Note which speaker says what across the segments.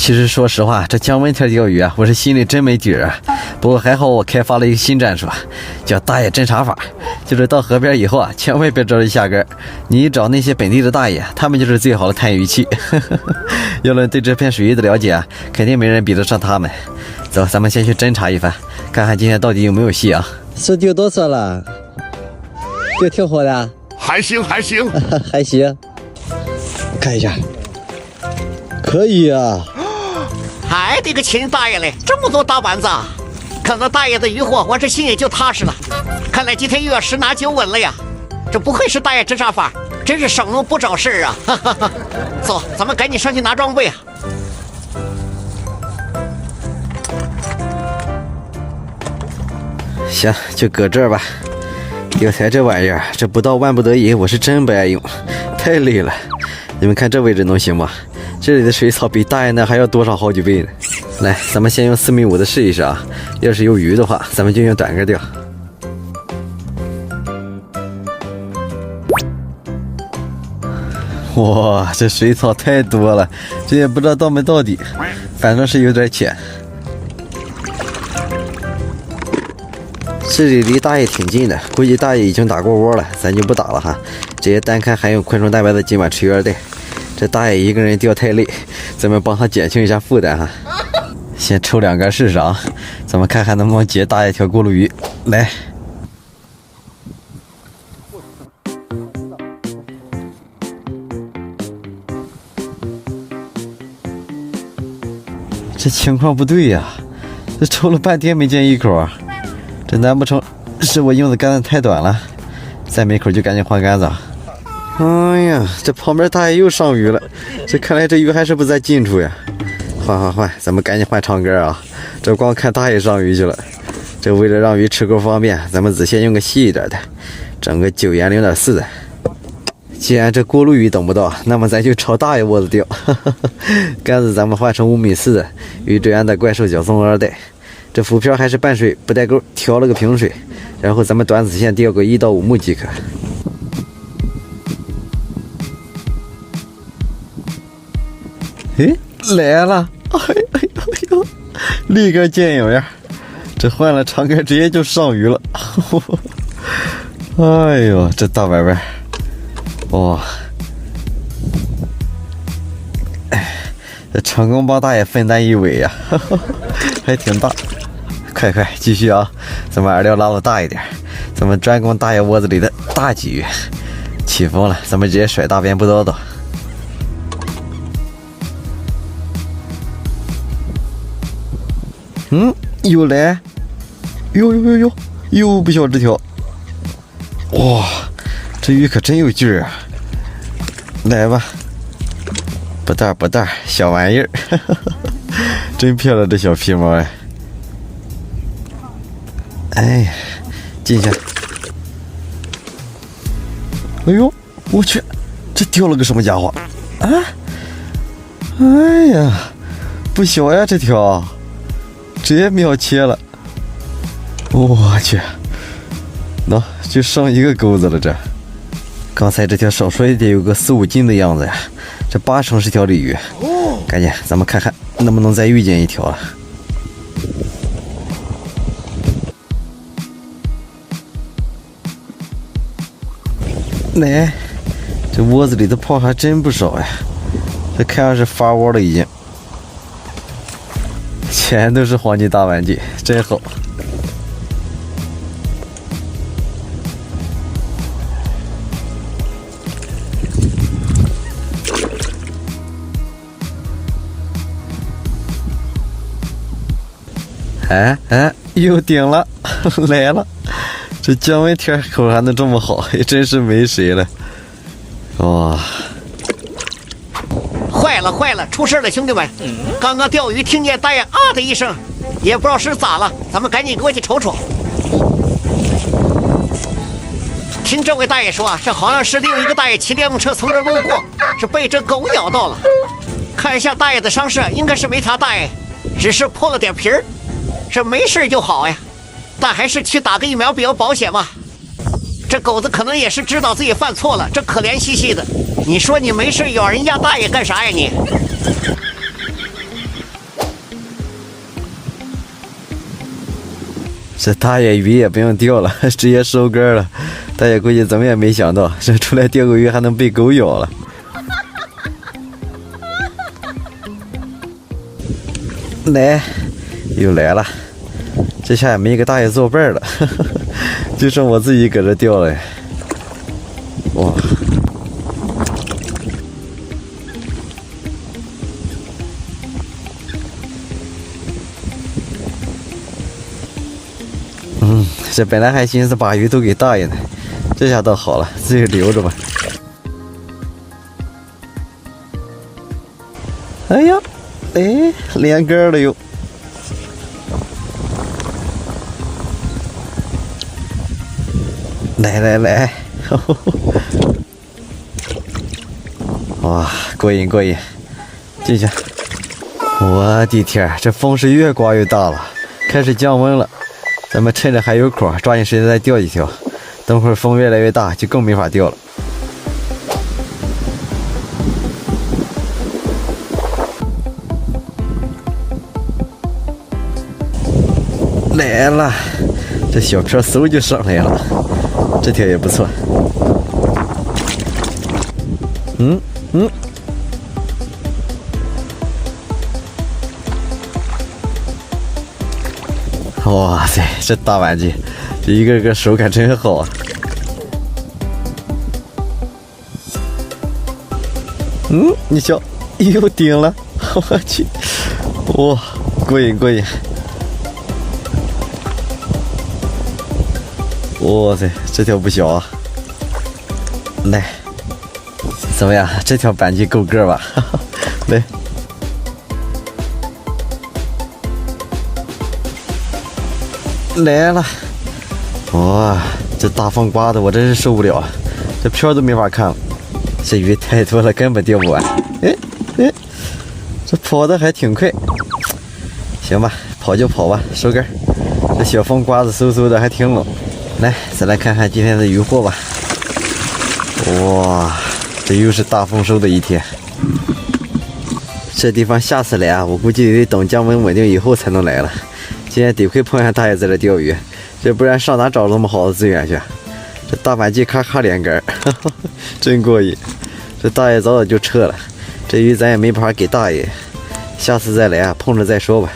Speaker 1: 其实说实话，这降温天钓鱼啊，我是心里真没底儿啊。不过还好我开发了一个新战术，叫大爷侦察法，就是到河边以后啊，千万别着急下竿，你找那些本地的大爷，他们就是最好的探鱼器。要论对这片水域的了解啊，肯定没人比得上他们。走，咱们先去侦察一番，看看今天到底有没有戏啊。
Speaker 2: 是钓多少了？钓挺好的，
Speaker 3: 还行还行
Speaker 2: 还行。我看一下，可以啊。
Speaker 4: 还得个秦大爷嘞，这么多大板子，看到大爷的渔获，我这心也就踏实了。看来今天又要10拿9稳了呀！这不愧是大爷侦察法，真是省农不找事啊！走，咱们赶紧上去拿装备啊！
Speaker 1: 行，就搁这儿吧。钓台这玩意儿，这不到万不得已，我是真不爱用，太累了。你们看这位置能行吗？这里的水草比大爷那还要多上好几倍呢。来，咱们先用4米5的试一试啊。要是有鱼的话，咱们就用短竿钓。哇，这水草太多了，这也不知道到没到底，反正是有点浅。这里离大爷挺近的，估计大爷已经打过窝了，咱就不打了哈，直接单看含有昆虫蛋白的今晚吃鱼带。这大爷一个人钓太累，咱们帮他减轻一下负担哈。先抽2竿试试啊，咱们看看能不能截大爷条咕噜鱼。来，这情况不对呀，这抽了半天没见一口啊。这难不成是我用的杆子太短了？再没口就赶紧换杆子啊！哎呀，这旁边大爷又上鱼了，这看来这鱼还是不在近处呀。换，咱们赶紧换长竿啊！这光看大爷上鱼去了。这为了让鱼吃钩方便，咱们只先用个细一点的，整个9盐0.4的。既然这锅炉鱼等不到，那么咱就朝大爷窝子钓。杆子咱们换成5米4的，与对岸的怪兽角松2带。这浮漂还是半水不带钩，调了个平水，然后咱们短子线钓个1到5目即可。诶，来了！哎呦，立竿见影呀！这换了长竿，直接就上鱼了。哎呦，这大白白，哇！哎，这成功帮大爷分担一尾呀，还挺大。快，继续啊！咱们饵料拉的大一点，咱们专攻大爷窝子里的大鲫鱼。起风了，咱们直接甩大鞭不叨叨。又来，又不小只条。哇，这鱼可真有劲儿啊！来吧，不大，小玩意儿，真漂亮这小皮毛哎！哎呀，进去！哎呦，我去，这钓了个什么家伙啊？哎呀，不小呀这条，直接秒切了！我去，喏，就剩一个钩子了这。刚才这条少说也得有个4、5斤的样子呀，这80%是条鲤鱼。赶紧，咱们看看能不能再遇见一条了。来，这窝子里的泡还真不少呀，这看样是发窝了已经，全都是黄金大玩具，真好。哎，又顶了，来了。这降温天口还能这么好，也真是没谁了。哇！
Speaker 4: 坏了，出事了，兄弟们！刚刚钓鱼听见大爷啊的一声，也不知道是咋了，咱们赶紧过去瞅瞅。听这位大爷说啊，这好像是另一个大爷骑电动车从这路过，是被这狗咬到了。看一下大爷的伤势，应该是没啥大碍，只是破了点皮儿，这没事就好呀。但还是去打个疫苗比较保险嘛。这狗子可能也是知道自己犯错了，这可怜兮兮的。你说你没事咬人家大爷干啥呀你？
Speaker 1: 这大爷鱼也不用钓了，直接收竿了。大爷估计怎么也没想到，这出来钓个鱼还能被狗咬了。来，又来了，这下也没个大爷作伴了，就剩我自己搁这钓了。哇！这本来还寻思把鱼都给大爷呢，这下倒好了，自己留着吧。哎呀，哎，连竿了又。来来来，哇，过瘾过瘾，进去。我的天，这风是越刮越大了，开始降温了。咱们趁着还有口，抓紧时间再钓几条。等会儿风越来越大，就更没法钓了。来了，这小漂嗖就上来了，这条也不错。哇塞，这大板鲫，这一个个手感真好啊！你瞧，又顶了，我去，哇，过瘾过瘾！哇塞，这条不小啊！来，怎么样？这条板鲫够个吧？来。来了，哇！这大风刮的我真是受不了，这漂都没法看了，这鱼太多了，根本钓不完。哎，这跑的还挺快，行吧，跑就跑吧，收竿。这小风刮的嗖嗖的，还挺冷。来，再来看看今天的渔获吧。哇，这又是大丰收的一天。这地方下次来啊，我估计得等降温稳定以后才能来了。今天得亏碰上大爷在这钓鱼，这不然上哪找这么好的资源去？这大板鲫咔咔连竿，真过瘾。这大爷早早就撤了，这鱼咱也没法给大爷，下次再来啊，碰着再说吧。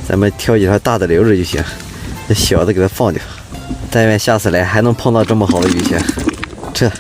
Speaker 1: 咱们挑几条大的留着就行，这小的给它放掉。但愿下次来还能碰到这么好的鱼线。撤。